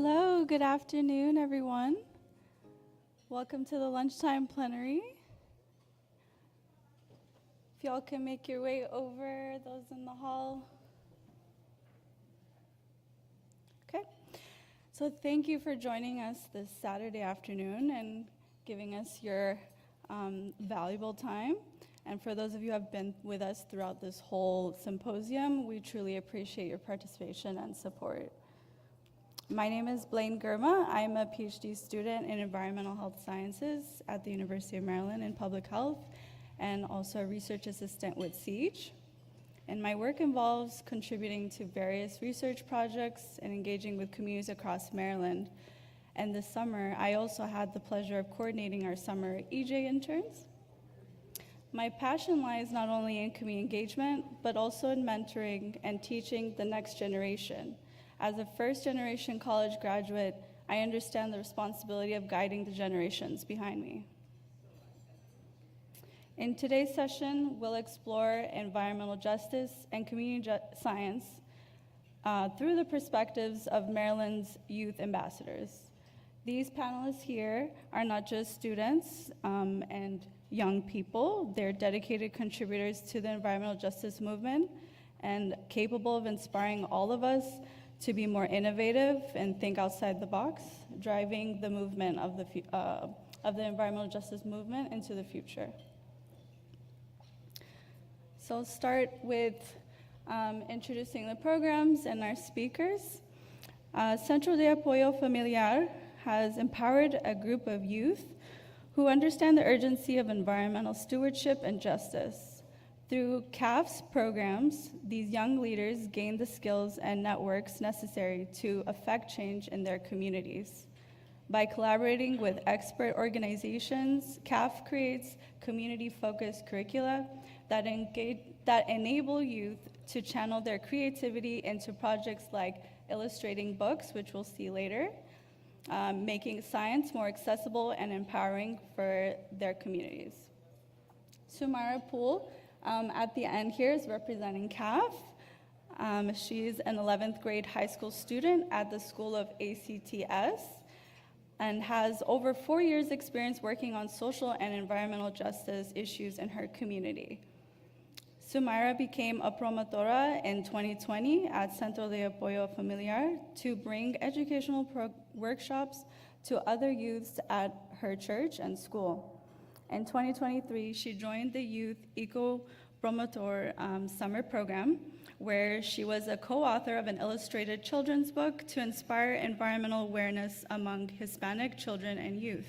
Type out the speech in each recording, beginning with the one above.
Hello, good afternoon, everyone. Welcome to the lunchtime plenary. If y'all can make your way over, those in the hall. Okay, so thank you for joining us this Saturday afternoon and giving us your valuable time. And for those of you who have been with us throughout this whole symposium, we truly appreciate your participation and support. My name is Blaine Germa. I am a PhD student in Environmental Health Sciences at the University of Maryland in Public Health, and also a research assistant with CH. And my work involves contributing to various research projects and engaging with communities across Maryland. And this summer, I also had the pleasure of coordinating our summer EJ interns. My passion lies not only in community engagement, but also in mentoring and teaching the next generation. As a first-generation college graduate, I understand the responsibility of guiding the generations behind me. In today's session, we'll explore environmental justice and community science through the perspectives of Maryland's youth ambassadors. These panelists here are not just students and young people. They're dedicated contributors to the environmental justice movement and capable of inspiring all of us to be more innovative and think outside the box, driving the movement of the environmental justice movement into the future. So I'll start with introducing the programs and our speakers. Centro de Apoyo Familiar has empowered a group of youth who understand the urgency of environmental stewardship and justice. Through CAF's programs, these young leaders gain the skills and networks necessary to affect change in their communities. By collaborating with expert organizations, CAF creates community-focused curricula that enable youth to channel their creativity into projects like illustrating books, which we'll see later, making science more accessible and empowering for their communities. Sumara Poole, at the end here, is representing CAF. She's an 11th grade high school student at the School of ACTS and has over 4 years experience working on social and environmental justice issues in her community. Sumara became a promotora in 2020 at Centro de Apoyo Familiar to bring educational workshops to other youths at her church and school. In 2023, she joined the Youth Eco Promotor Summer Program, where she was a co-author of an illustrated children's book to inspire environmental awareness among Hispanic children and youth.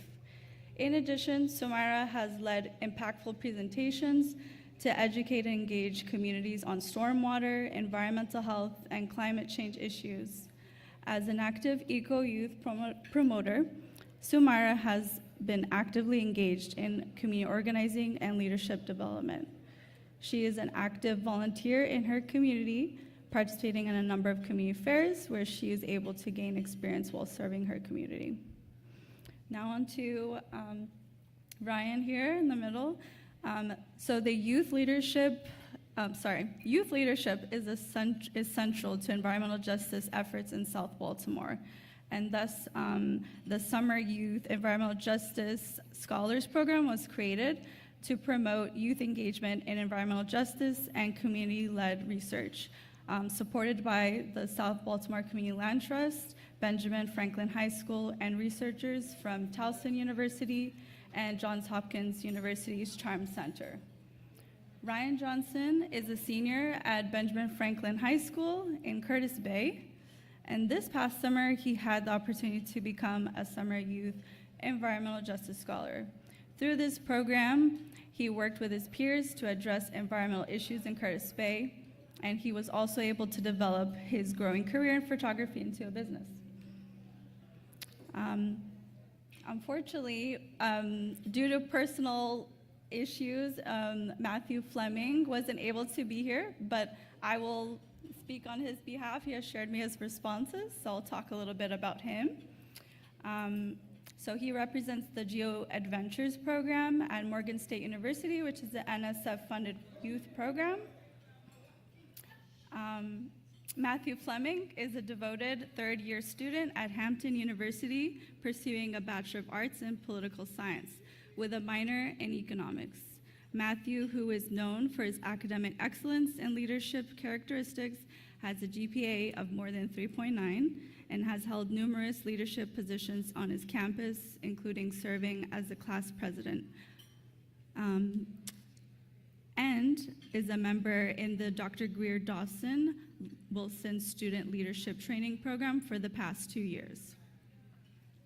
In addition, Sumara has led impactful presentations to educate and engage communities on stormwater, environmental health, and climate change issues. As an active eco-youth promoter, Sumara has been actively engaged in community organizing and leadership development. She is an active volunteer in her community, participating in a number of community fairs where she is able to gain experience while serving her community. Now on to Ryan here in the middle. So the youth leadership is essential to environmental justice efforts in South Baltimore. And thus, the Summer Youth Environmental Justice Scholars Program was created to promote youth engagement in environmental justice and community-led research, supported by the South Baltimore Community Land Trust, Benjamin Franklin High School, and researchers from Towson University and Johns Hopkins University's CHARMED Center. Ryan Johnson is a senior at Benjamin Franklin High School in Curtis Bay. And this past summer, he had the opportunity to become a Summer Youth Environmental Justice Scholar. Through this program, he worked with his peers to address environmental issues in Curtis Bay, and he was also able to develop his growing career in photography into a business. Unfortunately, due to personal issues, Matthew Fleming wasn't able to be here, but I will speak on his behalf. He has shared me his responses, so I'll talk a little bit about him. So he represents the Geo Adventures program at Morgan State University, which is the NSF-funded youth program. Matthew Fleming is a devoted third-year student at Hampton University pursuing a Bachelor of Arts in Political Science with a minor in economics. Matthew, who is known for his academic excellence and leadership characteristics, has a GPA of more than 3.9 and has held numerous leadership positions on his campus, including serving as the class president, and is a member in the Dr. Greer Dawson Wilson Student Leadership Training Program for the past 2 years.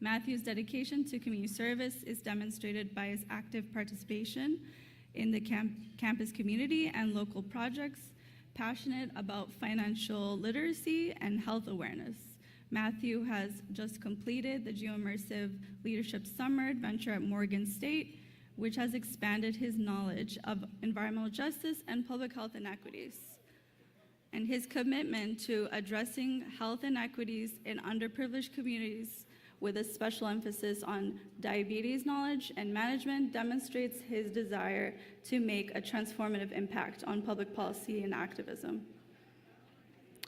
Matthew's dedication to community service is demonstrated by his active participation in the campus community and local projects, passionate about financial literacy and health awareness. Matthew has just completed the Geoimmersive Leadership Summer Adventure at Morgan State, which has expanded his knowledge of environmental justice and public health inequities. And his commitment to addressing health inequities in underprivileged communities with a special emphasis on diabetes knowledge and management demonstrates his desire to make a transformative impact on public policy and activism.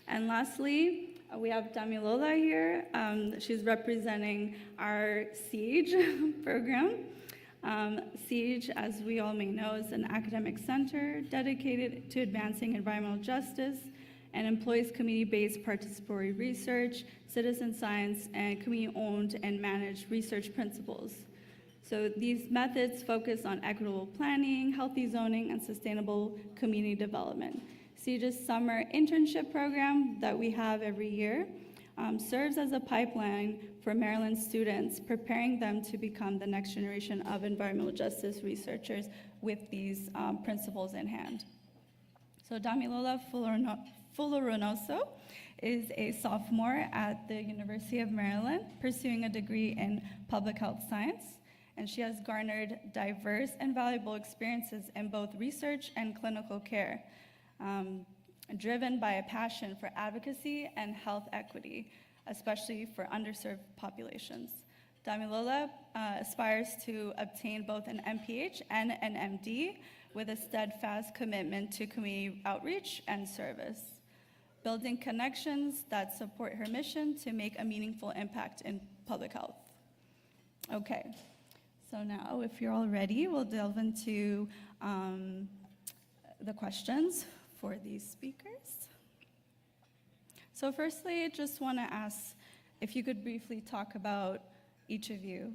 And lastly, we have Damilola here. She's representing our SIEGE program. SIEGE, as we all may know, is an academic center dedicated to advancing environmental justice and employs community-based participatory research, citizen science, and community-owned and managed research principles. So these methods focus on equitable planning, healthy zoning, and sustainable community development. SIEGE's summer internship program that we have every year serves as a pipeline for Maryland students, preparing them to become the next generation of environmental justice researchers with these principles in hand. So Damilola Fuloronoso is a sophomore at the University of Maryland, pursuing a degree in public health science, and she has garnered diverse and valuable experiences in both research and clinical care, driven by a passion for advocacy and health equity, especially for underserved populations. Damilola aspires to obtain both an MPH and an MD with a steadfast commitment to community outreach and service, building connections that support her mission to make a meaningful impact in public health. Okay, so now if you're all ready, we'll delve into the questions for these speakers. So firstly, I just want to ask if you could briefly talk about each of you,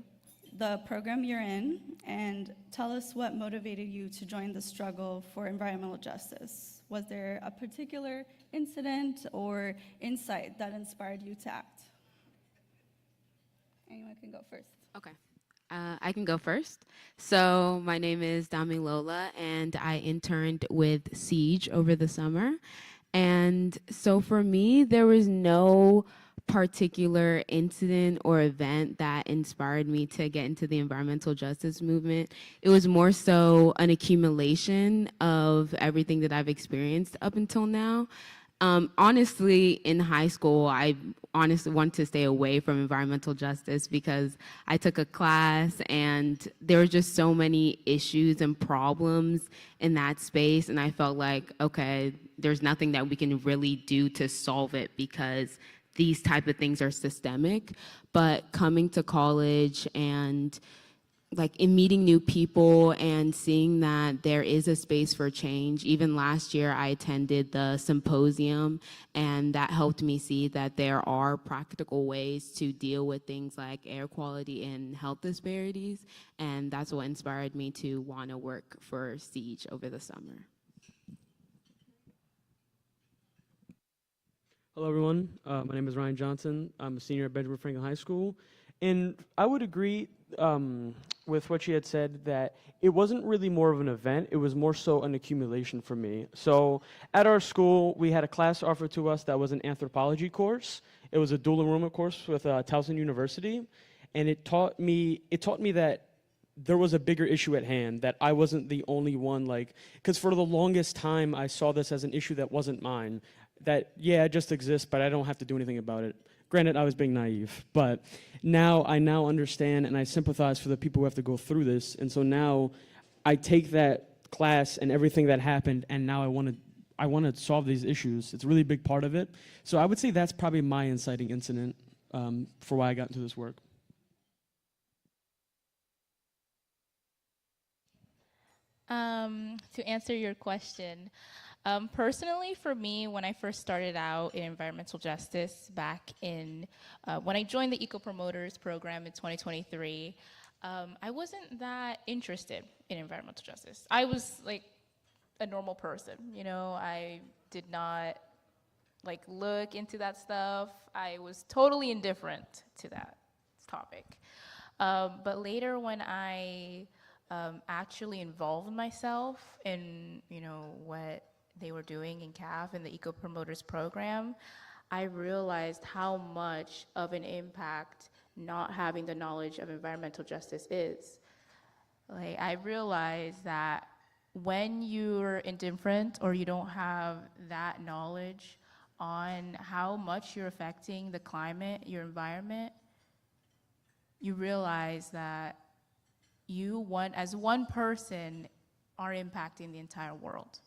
the program you're in, and tell us what motivated you to join the struggle for environmental justice. Was there a particular incident or insight that inspired you to act? Anyone can go first. Okay. I can go first. So my name is Damilola, and I interned with SIEGE over the summer. And so for me, there was no particular incident or event that inspired me to get into the environmental justice movement. It was more so an accumulation of everything that I've experienced up until now. Honestly, in high school, I honestly wanted to stay away from environmental justice because I took a class and there were just so many issues and problems in that space, and I felt like, okay, there's nothing that we can really do to solve it because these type of things are systemic. But coming to college and like in meeting new people and seeing that there is a space for change. Even last year, I attended the symposium, and that helped me see that there are practical ways to deal with things like air quality and health disparities, and that's what inspired me to want to work for SIEGE over the summer. Hello, everyone. My name is Ryan Johnson. I'm a senior at Benjamin Franklin High School, and I would agree with what she had said that it wasn't really more of an event, it was more so an accumulation for me. So at our school, we had a class offered to us that was an anthropology course. It was a dual enrollment course with Towson University, and it taught me that there was a bigger issue at hand, that I wasn't the only one, like, because for the longest time, I saw this as an issue that wasn't mine, that, yeah, it just exists, but I don't have to do anything about it. Granted, I was being naive, but I now understand and I sympathize for the people who have to go through this. And so now I take that class and everything that happened, and now I want to solve these issues. It's a really big part of it. So I would say that's probably my inciting incident for why I got into this work. To answer your question, personally, for me, when I first started out in environmental justice back in, when I joined the Eco Promoters program in 2023, I wasn't that interested in environmental justice. I was like a normal person, you know, I did not like look into that stuff. I was totally indifferent to that topic. But later when I actually involved myself in, you know, what they were doing in CAF and the Eco Promoters program, I realized how much of an impact not having the knowledge of environmental justice is. Like, I realized that when you're indifferent or you don't have that knowledge on how much you're affecting the climate, your environment, you realize that you, as one person, are impacting the entire world.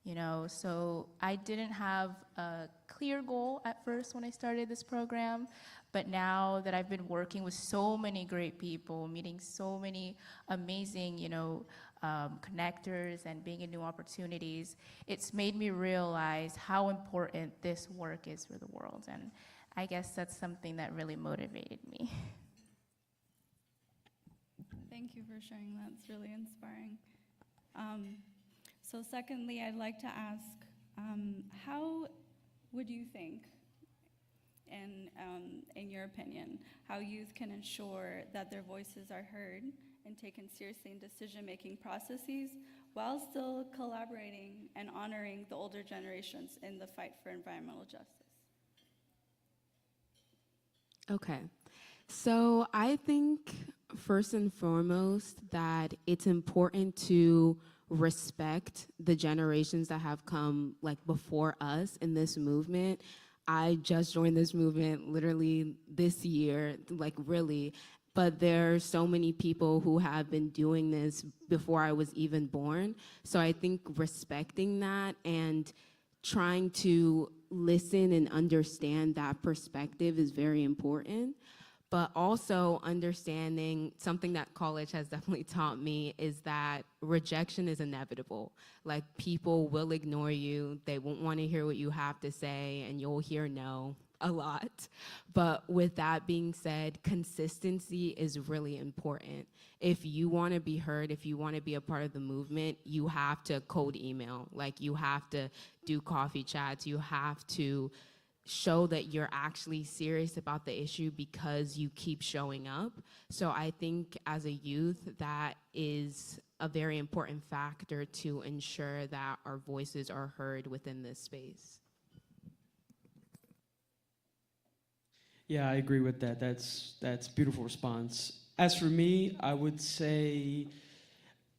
You know, so I didn't have a clear goal at first when I started this program, but now that I've been working with so many great people, meeting so many amazing, you know, connectors and being in new opportunities, it's made me realize how important this work is for the world. And I guess that's something that really motivated me. Thank you for sharing that. It's really inspiring. So secondly, I'd like to ask, how would you think, in your opinion, how youth can ensure that their voices are heard and taken seriously in decision-making processes while still collaborating and honoring the older generations in the fight for environmental justice? Okay. So I think first and foremost that it's important to respect the generations that have come like before us in this movement. I just joined this movement literally this year, like really, but there are so many people who have been doing this before I was even born. So I think respecting that and trying to listen and understand that perspective is very important. But also understanding something that college has definitely taught me is that rejection is inevitable. Like, people will ignore you, they won't want to hear what you have to say, and you'll hear no a lot. But with that being said, consistency is really important. If you want to be heard, if you want to be a part of the movement, you have to cold email. Like, you have to do coffee chats, you have to show that you're actually serious about the issue because you keep showing up. So I think as a youth, that is a very important factor to ensure that our voices are heard within this space. Yeah, I agree with that. That's a beautiful response. As for me, I would say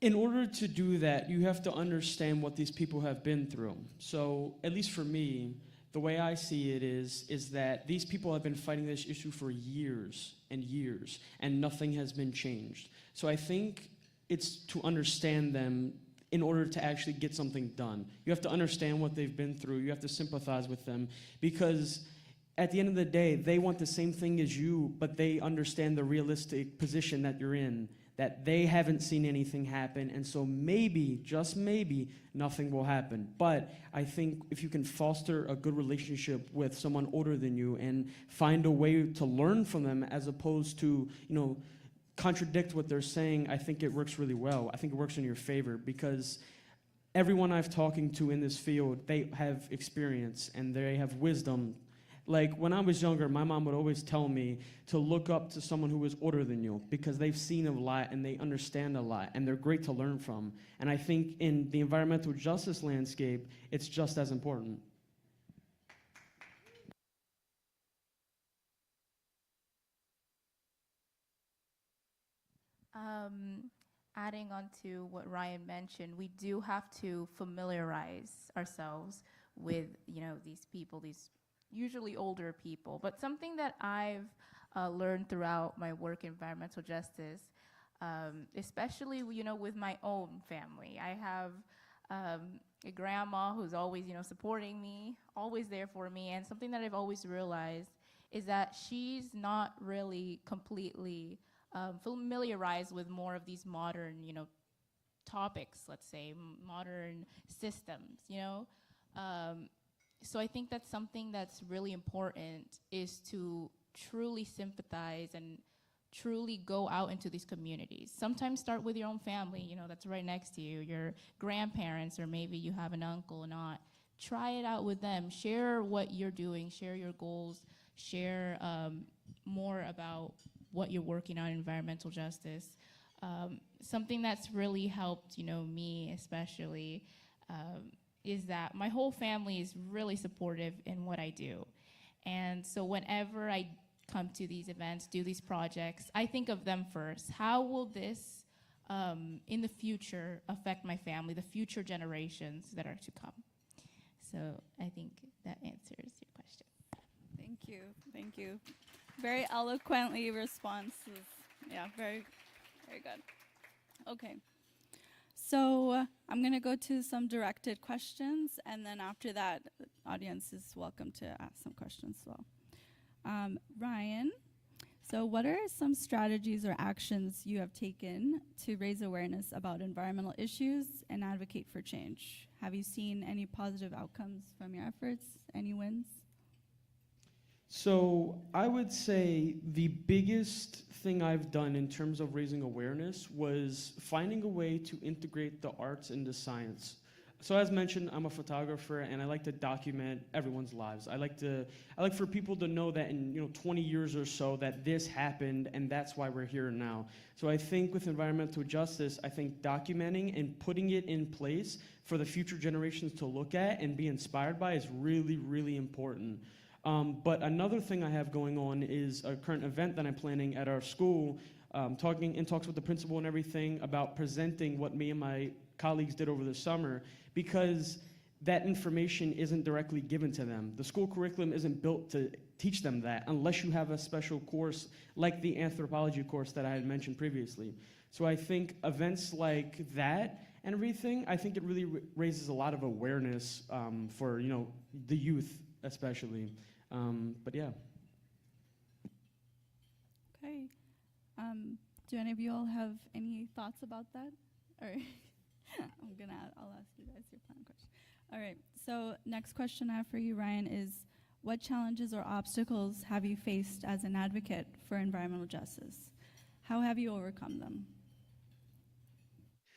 in order to do that, you have to understand what these people have been through. So at least for me, the way I see it is that these people have been fighting this issue for years and years, and nothing has been changed. So I think it's to understand them in order to actually get something done. You have to understand what they've been through. You have to sympathize with them, because at the end of the day, they want the same thing as you, but they understand the realistic position that you're in, that they haven't seen anything happen, and so maybe, just maybe, nothing will happen. But I think if you can foster a good relationship with someone older than you and find a way to learn from them as opposed to, you know, contradict what they're saying, I think it works really well. I think it works in your favor, because everyone I've talking to in this field, they have experience and they have wisdom. Like, when I was younger, my mom would always tell me to look up to someone who was older than you, because they've seen a lot and they understand a lot and they're great to learn from. And I think in the environmental justice landscape, it's just as important. Adding on to what Ryan mentioned, we do have to familiarize ourselves with, you know, these people, these usually older people. But something that I've learned throughout my work in environmental justice, especially, you know, with my own family. I have a grandma who's always, supporting me, always there for me. And something that I've always realized is that she's not really completely familiarized with more of these modern, topics, let's say, modern systems. So I think that's something that's really important, is to truly sympathize and truly go out into these communities. Sometimes start with your own family, that's right next to you, your grandparents, or maybe you have an uncle and aunt. Try it out with them. Share what you're doing, share your goals, share more about what you're working on in environmental justice. Something that's really helped, me especially, is that my whole family is really supportive in what I do. And so whenever I come to these events, do these projects, I think of them first. How will this, in the future, affect my family, the future generations that are to come? So I think that answers your question. Thank you. Thank you. Very eloquently responses. Yeah, very, very good. Okay. So I'm going to go to some directed questions, and then after that, the audience is welcome to ask some questions as well. Ryan, so what are some strategies or actions you have taken to raise awareness about environmental issues and advocate for change? Have you seen any positive outcomes from your efforts? Any wins? So I would say the biggest thing I've done in terms of raising awareness was finding a way to integrate the arts into science. So as mentioned, I'm a photographer and I like to document everyone's lives. I like for people to know that in 20 years or so that this happened and that's why we're here now. So I think with environmental justice, I think documenting and putting it in place for the future generations to look at and be inspired by is really, really important. But another thing I have going on is a current event that I'm planning at our school, talking in talks with the principal and everything about presenting what me and my colleagues did over the summer, because that information isn't directly given to them. The school curriculum isn't built to teach them that unless you have a special course like the anthropology course that I had mentioned previously. So I think events like that and everything, I think it really raises a lot of awareness for the youth especially. But yeah. Okay. Do any of you all have any thoughts about that? Or I'll ask you guys your plan question. All right. So next question I have for you, Ryan, is what challenges or obstacles have you faced as an advocate for environmental justice? How have you overcome them?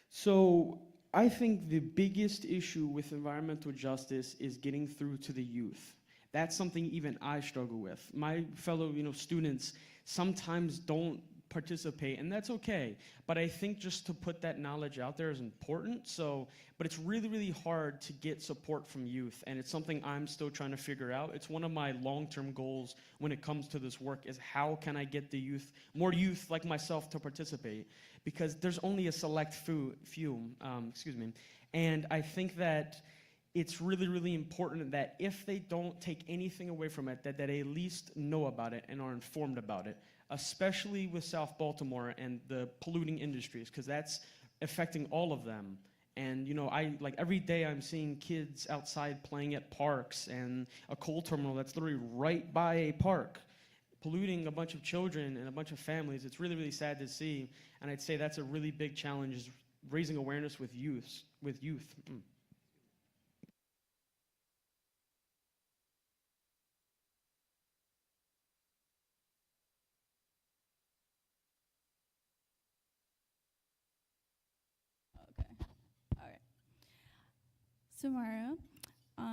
So I think the biggest issue with environmental justice is getting through to the youth. That's something even I struggle with. My fellow, students sometimes don't participate, and that's okay. But I think just to put that knowledge out there is important. But it's really, really hard to get support from youth, and it's something I'm still trying to figure out. It's one of my long-term goals when it comes to this work is how can I get the youth, more youth like myself to participate? Because there's only a select few, and I think that it's really, really important that if they don't take anything away from it, that they at least know about it and are informed about it, especially with South Baltimore and the polluting industries, because that's affecting all of them. And every day I'm seeing kids outside playing at parks and a coal terminal that's literally right by a park, polluting a bunch of children and a bunch of families. It's really, really sad to see, and I'd say that's a really big challenge, is raising awareness with youth. Okay. All right. So, Mara,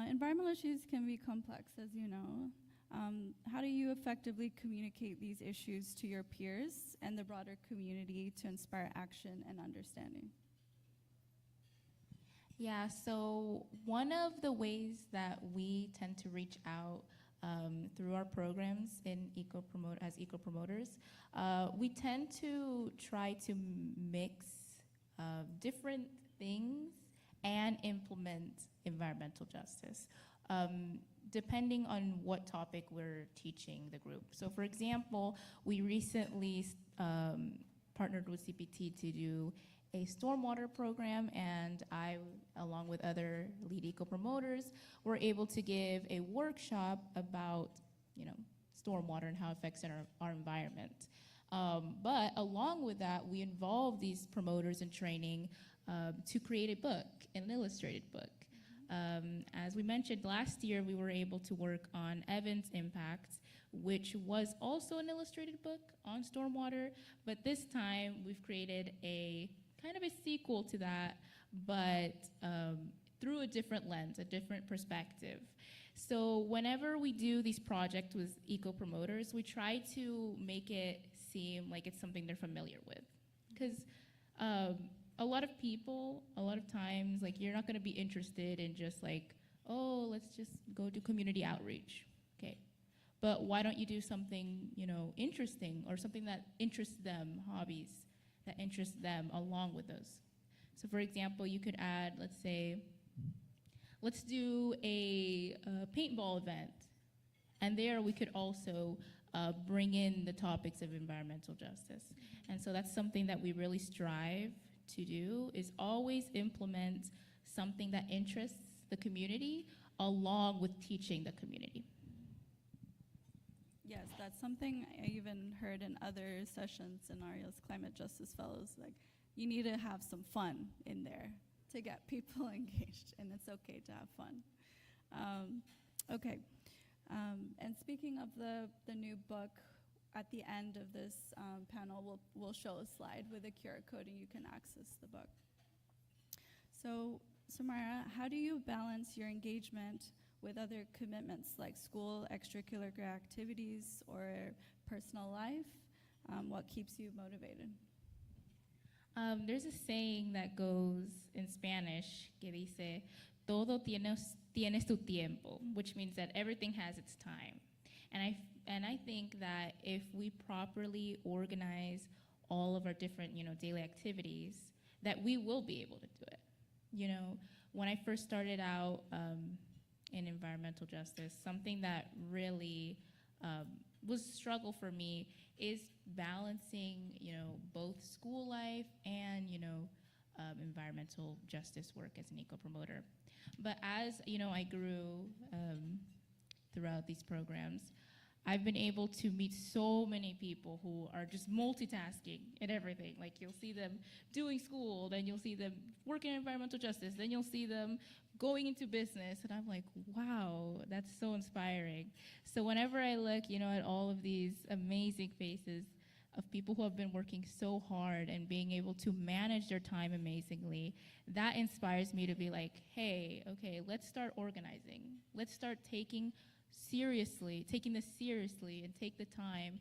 environmental issues can be complex, as you know. How do you effectively communicate these issues to your peers and the broader community to inspire action and understanding? Yeah, so one of the ways that we tend to reach out through our programs as eco promoters, we tend to try to mix different things and implement environmental justice, depending on what topic we're teaching the group. So for example, we recently partnered with CPT to do a stormwater program, and I, along with other lead eco-promoters, were able to give a workshop about, stormwater and how it affects our environment. But along with that, we involved these promoters in training to create a book, an illustrated book. As we mentioned, last year we were able to work on Evan's Impact, which was also an illustrated book on stormwater, but this time we've created a kind of a sequel to that, but through a different lens, a different perspective. So whenever we do these projects with eco-promoters, we try to make it seem like it's something they're familiar with. Because a lot of people, a lot of times, like, you're not gonna be interested in just like, oh, let's just go do community outreach, okay? But why don't you do something, interesting, or something that interests them, hobbies that interest them along with those? So for example, you could add, let's say, let's do a paintball event. And there we could also bring in the topics of environmental justice. And so that's something that we really strive to do, is always implement something that interests the community along with teaching the community. Yes, that's something I even heard in other sessions in Ariel's Climate Justice Fellows. Like, you need to have some fun in there to get people engaged, and it's okay to have fun. Okay, and speaking of the new book, at the end of this panel, we'll show a slide with a QR code, and you can access the book. So Samara, how do you balance your engagement with other commitments like school, extracurricular activities, or personal life? What keeps you motivated? There's a saying that goes in Spanish que dice, todo tienes tu tiempo, which means that everything has its time. And I think that if we properly organize all of our different, daily activities, that we will be able to do it. When I first started out in environmental justice, something that really was a struggle for me is balancing, both school life and, environmental justice work as an eco-promoter. But as, I grew throughout these programs, I've been able to meet so many people who are just multitasking in everything. Like, you'll see them doing school, then you'll see them working in environmental justice, then you'll see them going into business, and I'm like, wow, that's so inspiring. So whenever I look, at all of these amazing faces of people who have been working so hard and being able to manage their time amazingly, that inspires me to be like, hey, okay, let's start organizing. Let's start taking this seriously and take the time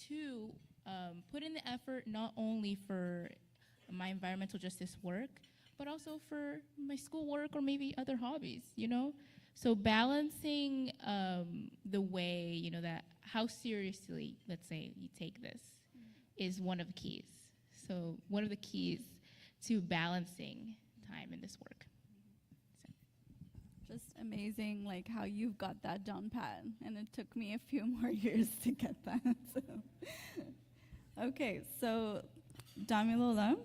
to put in the effort not only for my environmental justice work, but also for my schoolwork or maybe other hobbies, So balancing the way, that how seriously, let's say, you take this is one of the keys. So one of the keys to balancing time in this work. Just amazing, like, how you've got that down pat, and it took me a few more years to get that. Okay, so Damilola,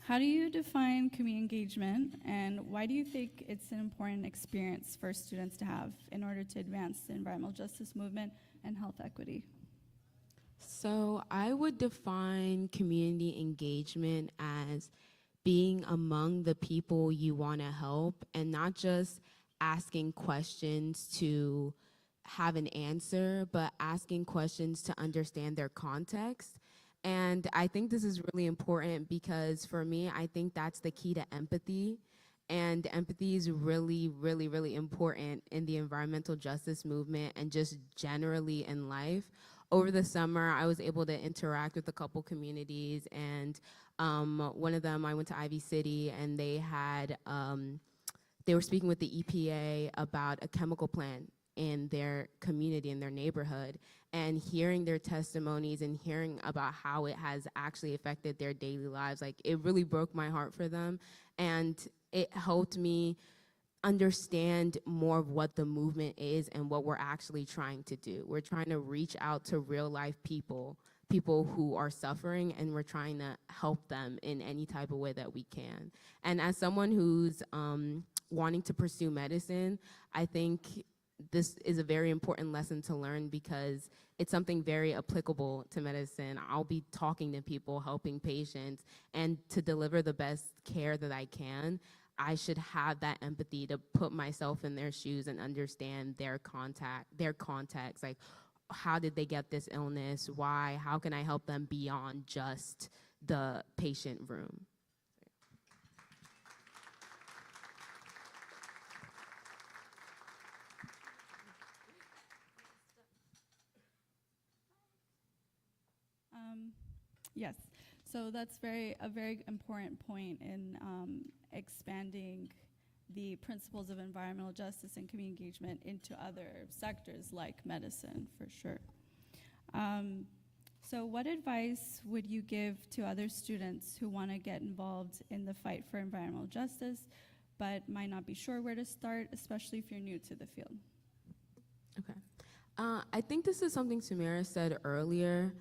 how do you define community engagement, and why do you think it's an important experience for students to have in order to advance the environmental justice movement and health equity? So I would define community engagement as being among the people you want to help, and not just asking questions to have an answer, but asking questions to understand their context. And I think this is really important because for me, I think that's the key to empathy. And empathy is really, really, really important in the environmental justice movement and just generally in life. Over the summer, I was able to interact with a couple communities, and one of them, I went to Ivy City, and they were speaking with the EPA about a chemical plant in their community, in their neighborhood, and hearing their testimonies and hearing about how it has actually affected their daily lives. Like, it really broke my heart for them, and it helped me understand more of what the movement is and what we're actually trying to do. We're trying to reach out to real life people people who are suffering, and we're trying to help them in any type of way that we can. And as someone who's wanting to pursue medicine, I think this is a very important lesson to learn because it's something very applicable to medicine. I'll be talking to people, helping patients, and to deliver the best care that I can, I should have that empathy to put myself in their shoes and understand their context, like how did they get this illness, why, how can I help them beyond just the patient room. Yes, so that's a very important point in expanding the principles of environmental justice and community engagement into other sectors like medicine, for sure. So what advice would you give to other students who want to get involved in the fight for environmental justice, but might not be sure where to start, especially if you're new to the field? Okay. I think this is something Samira said earlier.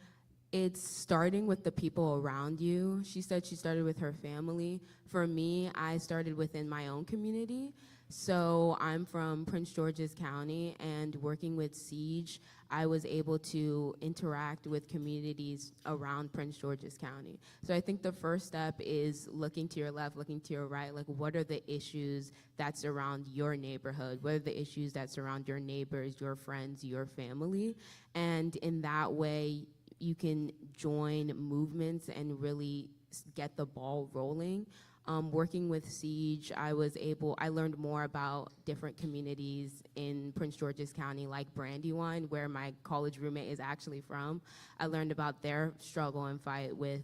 It's starting with the people around you. She said she started with her family. For me, I started within my own community. So I'm from Prince George's County, and working with SIEGE, I was able to interact with communities around Prince George's County. So I think the first step is looking to your left, looking to your right, like what are the issues that surround your neighborhood? What are the issues that surround your neighbors, your friends, your family? And in that way, you can join movements and really get the ball rolling. Working with SIEGE, I learned more about different communities in Prince George's County, like Brandywine, where my college roommate is actually from. I learned about their struggle and fight with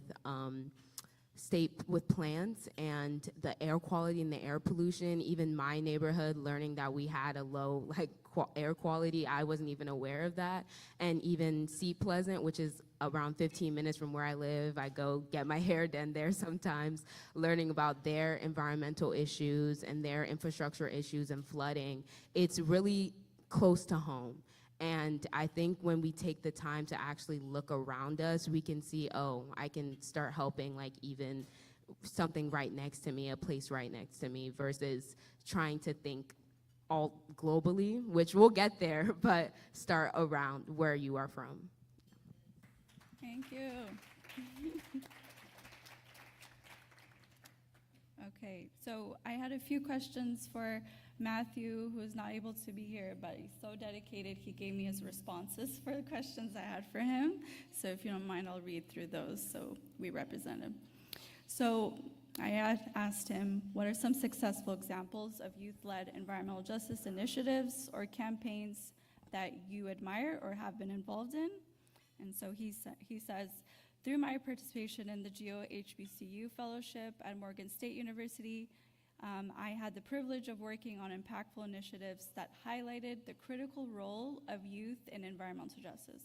plants and the air quality and the air pollution. Even my neighborhood, learning that we had a low air quality, I wasn't even aware of that. And even Seat Pleasant, which is around 15 minutes from where I live, I go get my hair done there sometimes, learning about their environmental issues and their infrastructure issues and flooding. It's really close to home. And I think when we take the time to actually look around us, we can see, oh, I can start helping like even something right next to me, a place right next to me, versus trying to think all globally, which we'll get there, but start around where you are from. Thank you. Okay, so I had a few questions for Matthew, who is not able to be here, but he's so dedicated, he gave me his responses for the questions I had for him. So if you don't mind, I'll read through those so we represent him. So I had asked him, what are some successful examples of youth-led environmental justice initiatives or campaigns that you admire or have been involved in? And so he says, through my participation in the GOHBCU Fellowship at Morgan State University, I had the privilege of working on impactful initiatives that highlighted the critical role of youth in environmental justice.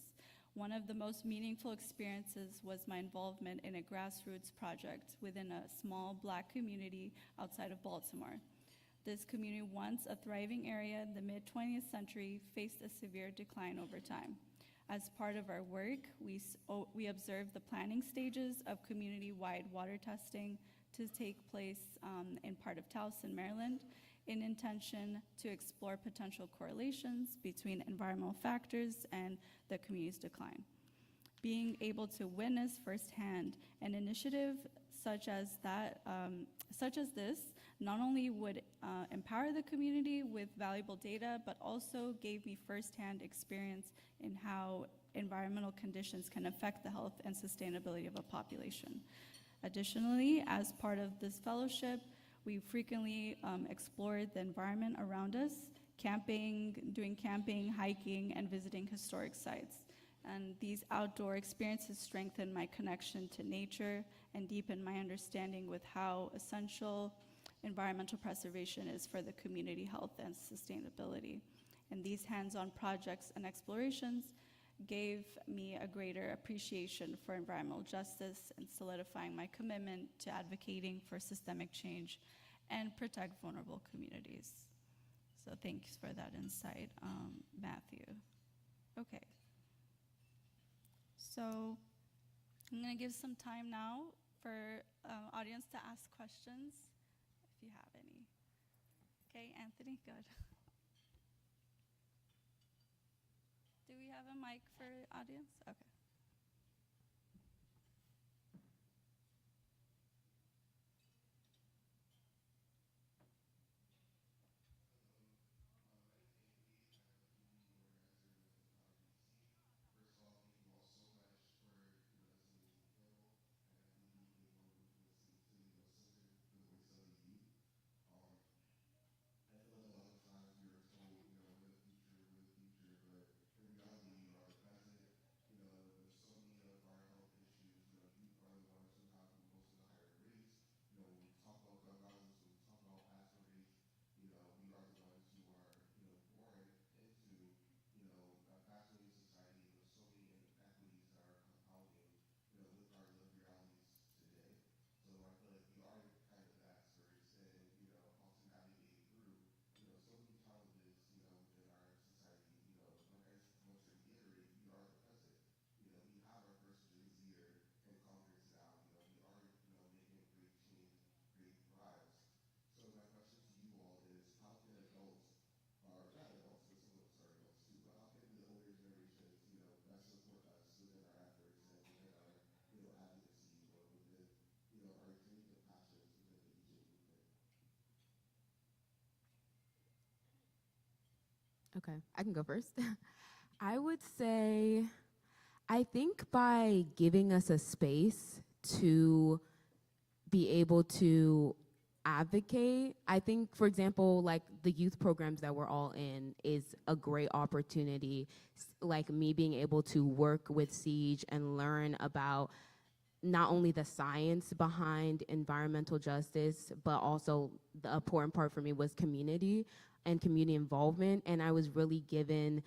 One of the most meaningful experiences was my involvement in a grassroots project within a small Black community outside of Baltimore. This community, once a thriving area in the mid-20th century, faced a severe decline over time. As part of our work, we observed the planning stages of community-wide water testing to take place in part of Towson, Maryland, in intention to explore potential correlations between environmental factors and the community's decline. Being able to witness firsthand an initiative such as this not only would empower the community with valuable data, but also gave me firsthand experience in how environmental conditions can affect the health and sustainability of a population. Additionally, as part of this fellowship, we frequently explored the environment around us, doing camping, hiking, and visiting historic sites. And these outdoor experiences strengthened my connection to nature and deepened my understanding with how essential environmental preservation is for the community health and sustainability. And these hands-on projects and explorations gave me a greater appreciation for environmental justice and solidifying my commitment to advocating for systemic change and protect vulnerable communities. So thanks for that insight, Matthew. Okay. So I'm going to give some time now for audience to ask questions, if you have any. Okay, Anthony, good. Do we have a mic for audience? Okay. Okay, I can go first. I would say, I think by giving us a space to be able to advocate, I think, for example, like the youth programs that we're all in is a great opportunity. Like me being able to work with Siege and learn about not only the science behind environmental justice, but also the important part for me was community and community involvement. And I was really given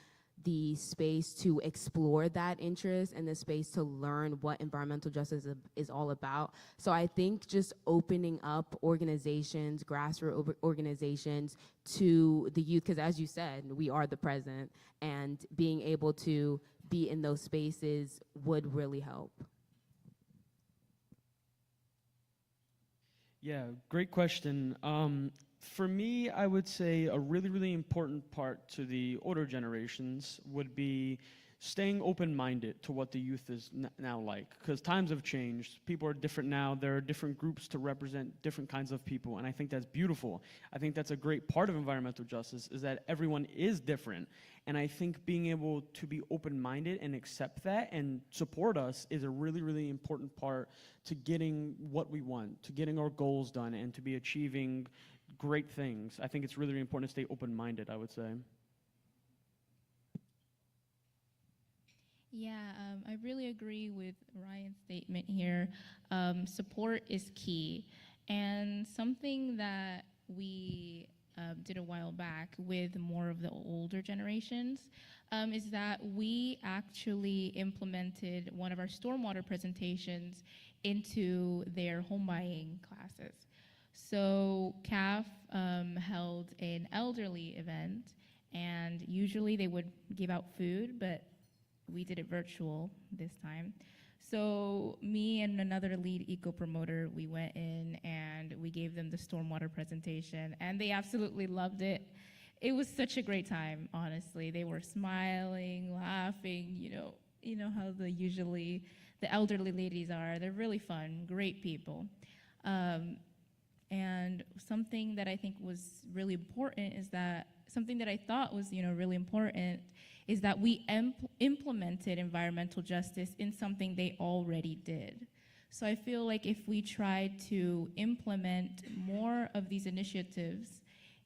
the space to explore that interest and the space to learn what environmental justice is all about. So I think just opening up organizations, grassroots organizations to the youth, because as you said, we are the present, and being able to be in those spaces would really help. Yeah, great question. For me, I would say a really, really important part to the older generations would be staying open-minded to what the youth is now like, because times have changed. People are different now. There are different groups to represent different kinds of people, and I think that's beautiful. I think that's a great part of environmental justice, is that everyone is different, and I think being able to be open-minded and accept that and support us is a really, really important part to getting what we want, to getting our goals done, and to be achieving great things. I think it's really, really important to stay open-minded, I would say. Yeah, I really agree with Ryan's statement here. Support is key. And something that we did a while back with more of the older generations is that we actually implemented one of our stormwater presentations into their home buying classes. So CAF held an elderly event, and usually they would give out food, but we did it virtual this time. So me and another lead eco-promoter, we went in and we gave them the stormwater presentation, and they absolutely loved it. It was such a great time, honestly. They were smiling, laughing, you know how the elderly ladies are. They're really fun, great people. And something that I think was really important is that, something that I thought was, really important is that we implemented environmental justice in something they already did. So I feel like if we tried to implement more of these initiatives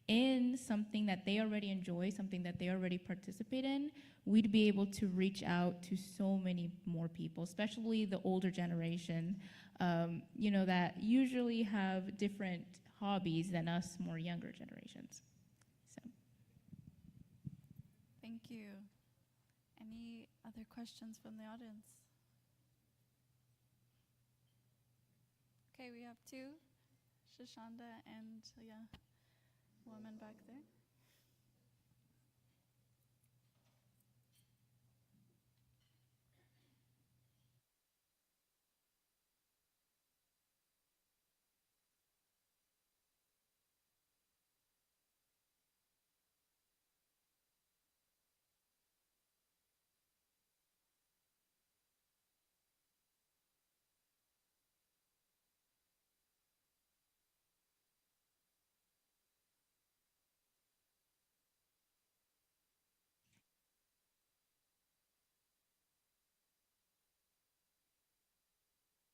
in something that they already enjoy, something that they already participate in, we'd be able to reach out to so many more people, especially the older generation, that usually have different hobbies than us more younger generations. So. Thank you. Any other questions from the audience? Okay, we have two, Shashanda and woman back there.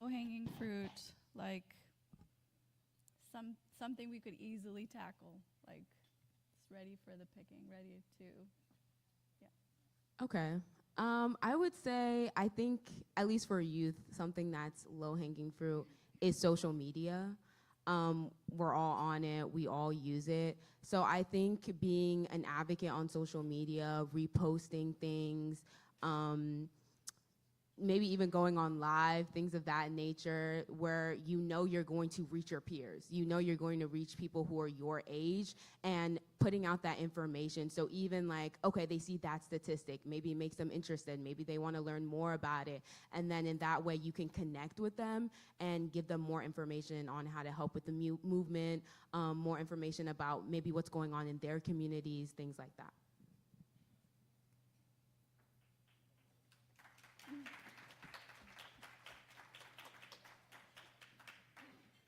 low-hanging fruit, like something we could easily tackle, like it's ready for the picking, ready to, yeah. Okay. I would say, I think, at least for youth, something that's low-hanging fruit is social media. We're all on it. We all use it. So I think being an advocate on social media, reposting things, maybe even going on live, things of that nature, where you know you're going to reach your peers. You know you're going to reach people who are your age, and putting out that information. So even like, okay, they see that statistic, maybe it makes them interested, maybe they want to learn more about it. And then in that way, you can connect with them and give them more information on how to help with the movement, more information about maybe what's going on in their communities, things like that.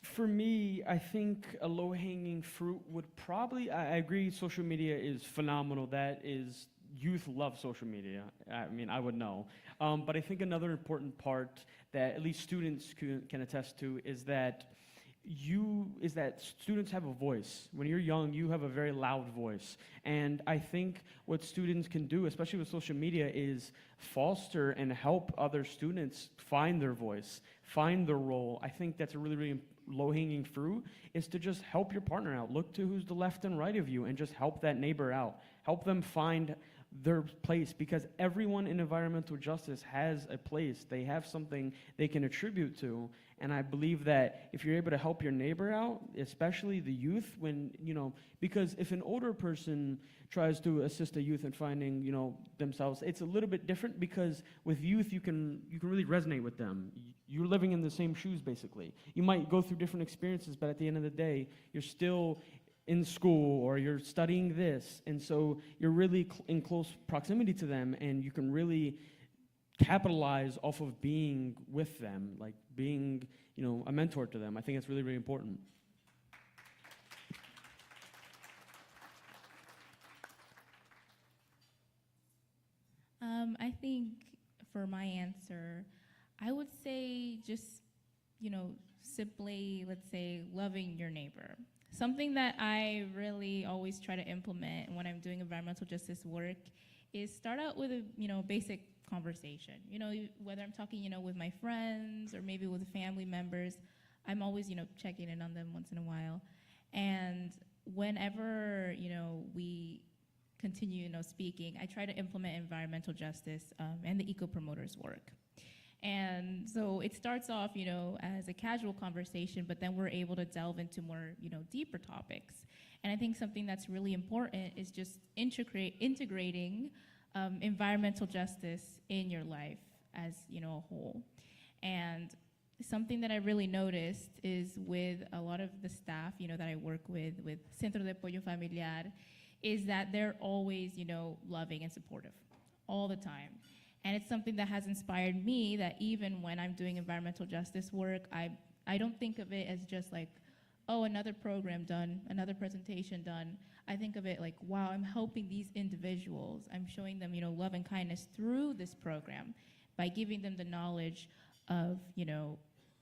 For me, I think a low-hanging fruit would probably, I agree, social media is phenomenal. That is, youth love social media. I mean, I would know. But I think another important part that at least students can attest to is that students have a voice. When you're young, you have a very loud voice. And I think what students can do, especially with social media, is foster and help other students find their voice, find their role. I think that's a really, really low-hanging fruit, is to just help your partner out. Look to who's the left and right of you and just help that neighbor out. Help them find their place, because everyone in environmental justice has a place. They have something they can attribute to. And I believe that if you're able to help your neighbor out, especially the youth, because if an older person tries to assist a youth in finding, themselves, it's a little bit different, because with youth, you can really resonate with them. You're living in the same shoes, basically. You might go through different experiences, but at the end of the day, you're still in school or you're studying this. And so you're really in close proximity to them, and you can really capitalize off of being with them, like being, a mentor to them. I think it's really, really important. I think for my answer, I would say just, simply, let's say, loving your neighbor. Something that I really always try to implement when I'm doing environmental justice work is start out with a, basic conversation. Whether I'm talking, with my friends or maybe with family members, I'm always, checking in on them once in a while. And whenever, we continue, speaking, I try to implement environmental justice and the eco-promoters work. And so it starts off, as a casual conversation, but then we're able to delve into more, deeper topics. And I think something that's really important is just integrating environmental justice in your life as, a whole. And something that I really noticed is with a lot of the staff, that I work with Centro de Apoyo Familiar, is that they're always, loving and supportive all the time. And it's something that has inspired me, that even when I'm doing environmental justice work, I don't think of it as just like, oh, another program done, another presentation done. I think of it like, wow, I'm helping these individuals. I'm showing them, love and kindness through this program by giving them the knowledge of,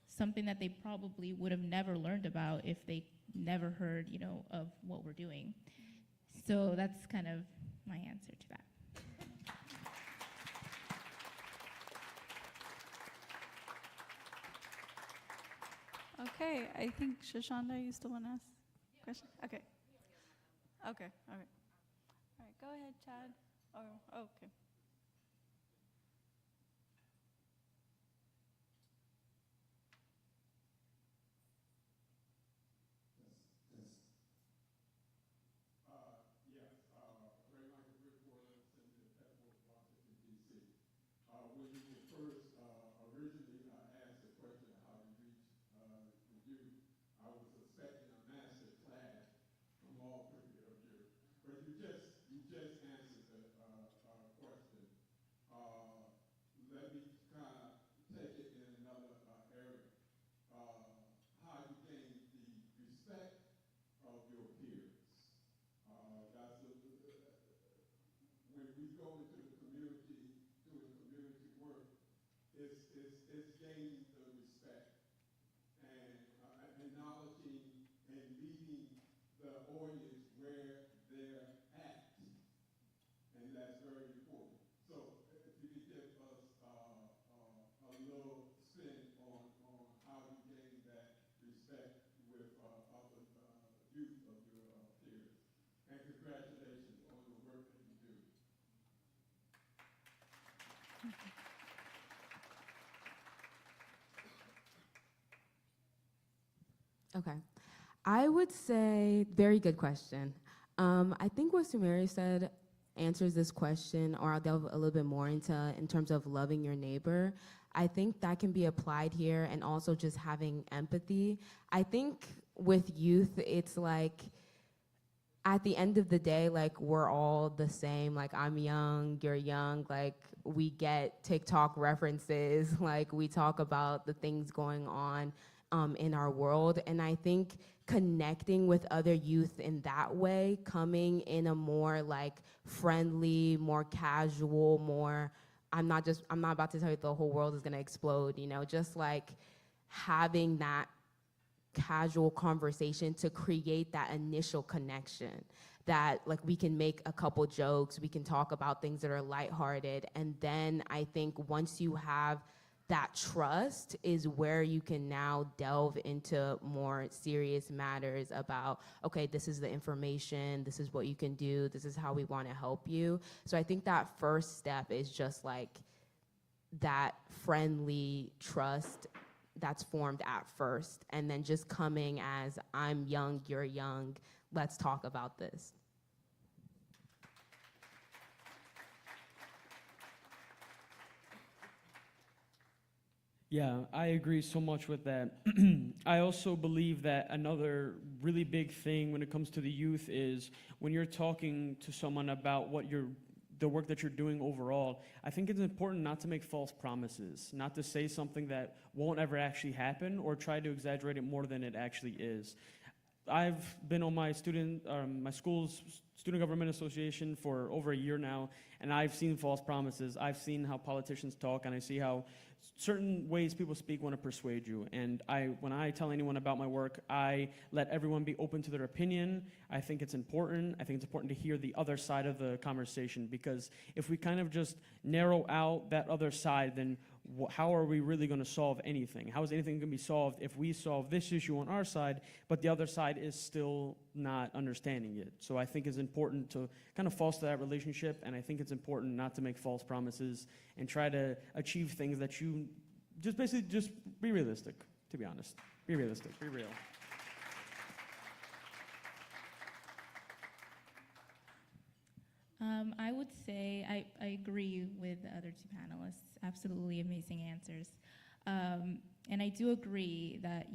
something that they probably would have never learned about if they never heard, of what we're doing. So that's kind of my answer to that. Okay, I think Shoshana, you still want to ask a question? Okay. Okay, all right. All right, go ahead, Chad. Oh, okay. It's gaining the respect the audience where they're at, and that's very important. So if you could give us a little spin on how you gain that respect with other youth of your peers. And congratulations on the work that you do. Okay. I would say, very good question. I think what Sumeri said answers this question, or I'll delve a little bit more into in terms of loving your neighbor. I think that can be applied here, and also just having empathy. I think with youth, it's like, at the end of the day, like, we're all the same. Like, I'm young, you're young, like, we get TikTok references, like, we talk about the things going on in our world. And I think connecting with other youth in that way, coming in a more like friendly, more casual, more, I'm not about to tell you the whole world is gonna explode, you know, just like having that casual conversation to create that initial connection, that like we can make a couple jokes, we can talk about things that are lighthearted, and then I think once you have that trust is where you can now delve into more serious matters about, okay, this is the information, this is what you can do, this is how we want to help you. So I think that first step is just like that friendly trust that's formed at first, and then just coming as, I'm young, you're young, let's talk about this. Yeah, I agree so much with that. I also believe that another really big thing when it comes to the youth is when you're talking to someone about the work that you're doing overall, I think it's important not to make false promises, not to say something that won't ever actually happen or try to exaggerate it more than it actually is. I've been on my school's student government association for over a year now, and I've seen false promises. I've seen how politicians talk, and I see how certain ways people speak want to persuade you. And when I tell anyone about my work, I let everyone be open to their opinion. I think it's important. I think it's important to hear the other side of the conversation, because if we kind of just narrow out that other side, then how are we really going to solve anything? How is anything going to be solved if we solve this issue on our side, but the other side is still not understanding it? So I think it's important to kind of foster that relationship, and I think it's important not to make false promises and try to achieve things that you basically be realistic, to be honest. Be realistic, be real. I would say I agree with the other two panelists. Absolutely amazing answers. And I do agree that,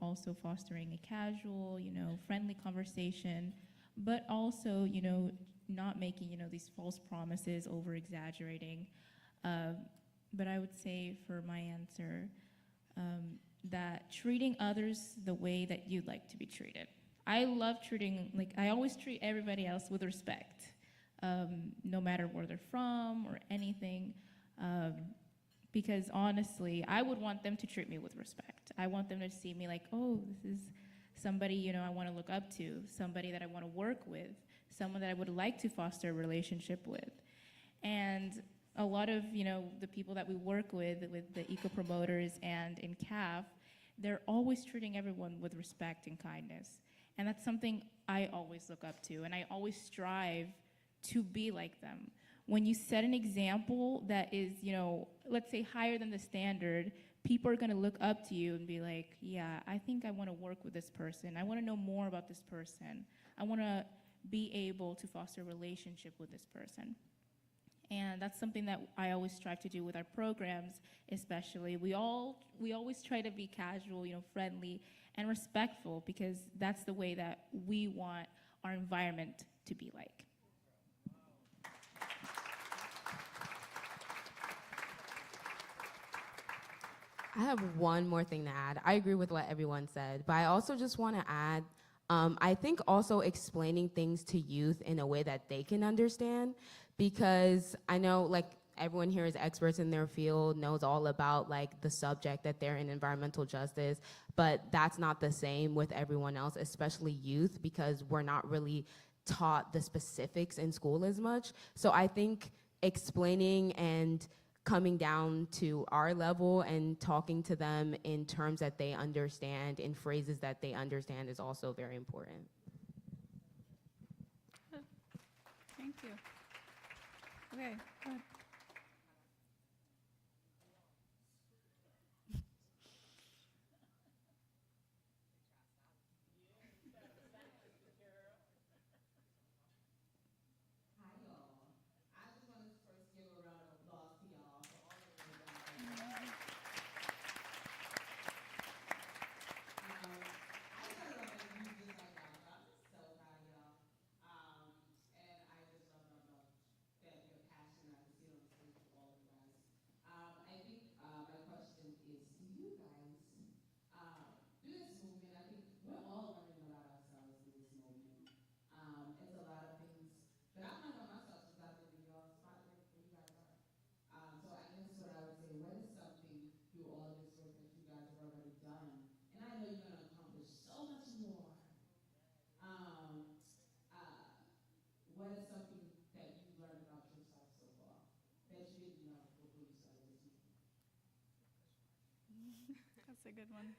also fostering a casual, friendly conversation, but also, not making, these false promises, over-exaggerating. But I would say for my answer, that treating others the way that you'd like to be treated. I love I always treat everybody else with respect. No matter where they're from or anything, because honestly, I would want them to treat me with respect. I want them to see me like, oh, this is somebody, I want to look up to, somebody that I want to work with, someone that I would like to foster a relationship with. And a lot of, the people that we work with the eco-promoters and in CAF, they're always treating everyone with respect and kindness. And that's something I always look up to, and I always strive to be like them. When you set an example that is, let's say higher than the standard, people are going to look up to you and be like, yeah, I think I want to work with this person. I want to know more about this person. I want to be able to foster a relationship with this person. And that's something that I always strive to do with our programs, especially. We always try to be casual, friendly and respectful, because that's the way that we want our environment to be like. I have one more thing to add. I agree with what everyone said, but I also just want to add, I think also explaining things to youth in a way that they can understand, because I know, like, everyone here is experts in their field, knows all about like the subject that they're in, environmental justice, but that's not the same with everyone else, especially youth, because we're not really taught the specifics in school as much. So I think explaining and coming down to our level and talking to them in terms that they understand, in phrases that they understand, is also very important. Thank you. Okay, go ahead. That's a good one.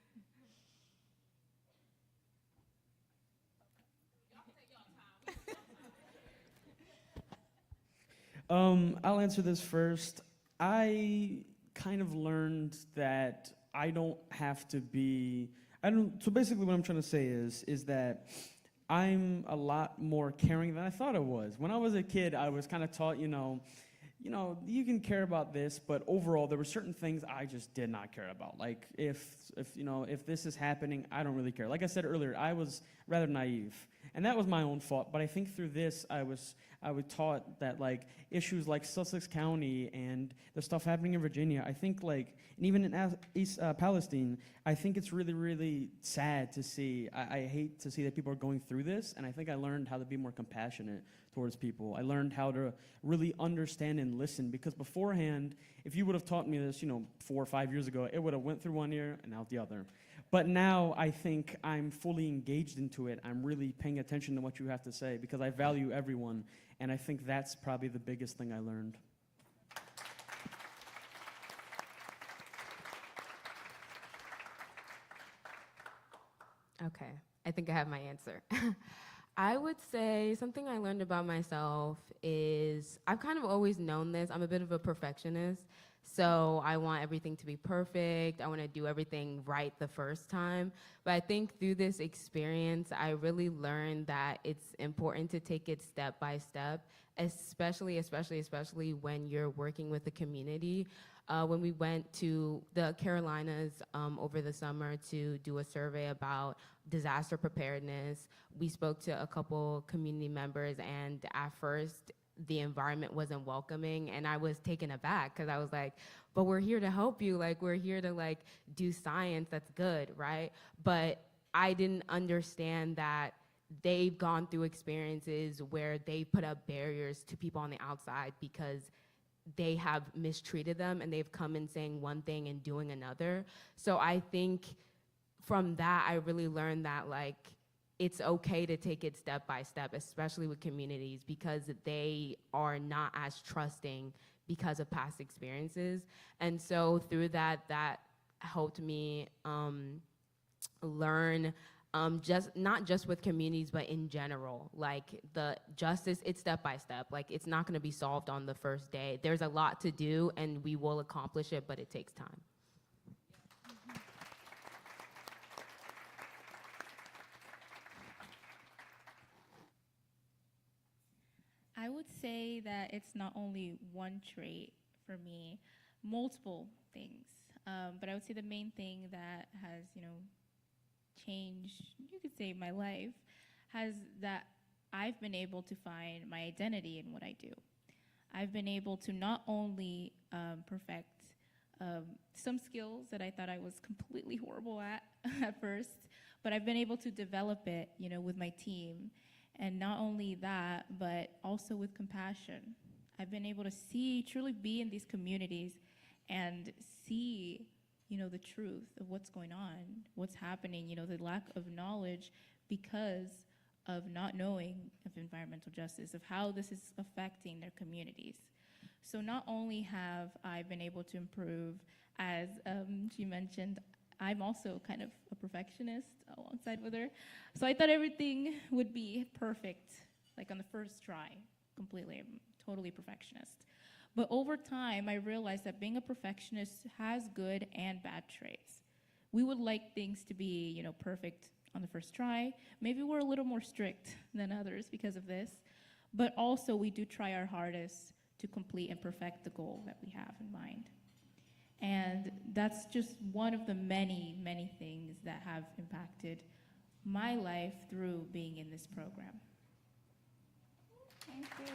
I'll answer this first. I kind of learned that I don't have to be. I don't. So basically, what I'm trying to say is that I'm a lot more caring than I thought I was. When I was a kid, I was kind of taught, you can care about this, but overall, there were certain things I just did not care about. Like if this is happening, I don't really care. Like I said earlier, I was rather naive, and that was my own fault. But I think through this, I was taught that like issues like Sussex County and the stuff happening in Virginia, I think and even in East Palestine, I think it's really, really sad to see. I hate to see that people are going through this, and I think I learned how to be more compassionate towards people. I learned how to really understand and listen, because beforehand, if you would have taught me this, 4 or 5 years ago, it would have went through one ear and out the other. But now I think I'm fully engaged into it. I'm really paying attention to what you have to say because I value everyone, and I think that's probably the biggest thing I learned. Okay, I think I have my answer. I would say something I learned about myself is I've kind of always known this. I'm a bit of a perfectionist, so I want everything to be perfect. I want to do everything right the first time. But I think through this experience, I really learned that it's important to take it step by step, especially when you're working with the community. When we went to the Carolinas over the summer to do a survey about disaster preparedness, we spoke to a couple community members, and at first the environment wasn't welcoming, and I was taken aback because I was like, but we're here to help you, we're here to do science, that's good, right? But I didn't understand that they've gone through experiences where they put up barriers to people on the outside because they have mistreated them and they've come in saying one thing and doing another. So I think from that, I really learned that it's okay to take it step by step, especially with communities, because they are not as trusting because of past experiences. And so through that helped me learn not just with communities, but in general, the justice, it's step by step. It's not gonna be solved on the first day. There's a lot to do and we will accomplish it, but it takes time. I would say that it's not only one trait for me, multiple things. But I would say the main thing that has, changed, you could say, my life, has that I've been able to find my identity in what I do. I've been able to not only perfect some skills that I thought I was completely horrible at at first, but I've been able to develop it, with my team. And not only that, but also with compassion. I've been able to see, truly be in these communities and see, the truth of what's going on, what's happening, the lack of knowledge because of not knowing of environmental justice, of how this is affecting their communities. So not only have I been able to improve, as she mentioned, I'm also kind of a perfectionist alongside with her. So I thought everything would be perfect, like on the first try, completely. I'm totally perfectionist. But over time, I realized that being a perfectionist has good and bad traits. We would like things to be, perfect on the first try. Maybe we're a little more strict than others because of this. But also, we do try our hardest to complete and perfect the goal that we have in mind. And that's just one of the many, many things that have impacted my life through being in this program. Thank you.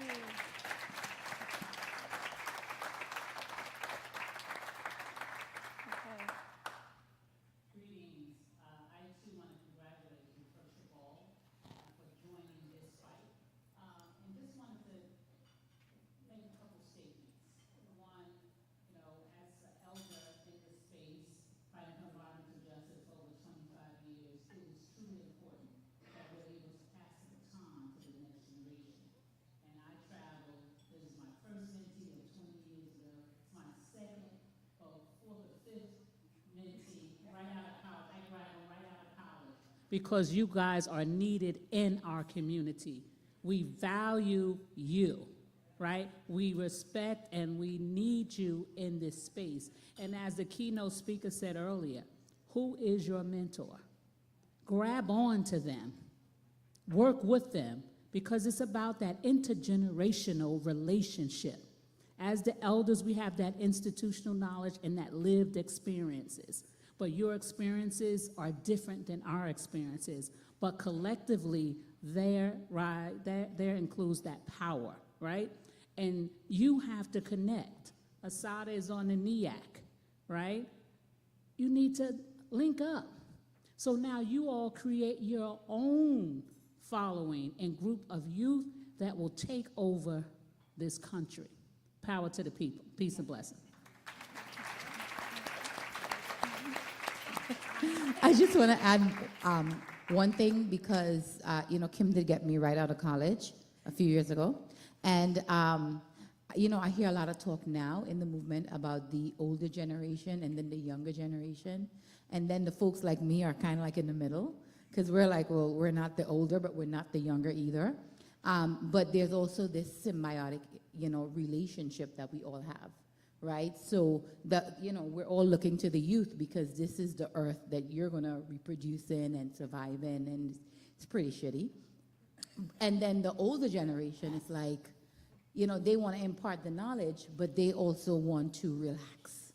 Okay. Greetings. I too want to congratulate you, first of all, for joining this fight. And just wanted to make a couple statements. One, as an elder in this space, fighting for environmental justice for over 25 years, it is truly important that we're able to pass the baton to the next generation. And I traveled, this is my first mentee of 20 years ago. It's my second, fourth or fifth mentee right out of college. I graduated right out of college. Because you guys are needed in our community. We value you, right? We respect and we need you in this space. And as the keynote speaker said earlier, who is your mentor? Grab on to them. Work with them, because it's about that intergenerational relationship. As the elders, we have that institutional knowledge and that lived experiences. But your experiences are different than our experiences. But collectively, there includes that power, right? And you have to connect. Asada is on the NEAC, right? You need to link up. So now you all create your own following and group of youth that will take over this country. Power to the people. Peace and blessings. I just want to add one thing because, Kim did get me right out of college a few years ago. And, I hear a lot of talk now in the movement about the older generation and then the younger generation. And then the folks like me are kind of like in the middle because we're like, well, we're not the older, but we're not the younger either. But there's also this symbiotic, relationship that we all have. Right? So, we're all looking to the youth because this is the earth that you're going to reproduce in and survive in, and it's pretty shitty. And then the older generation is like, they want to impart the knowledge, but they also want to relax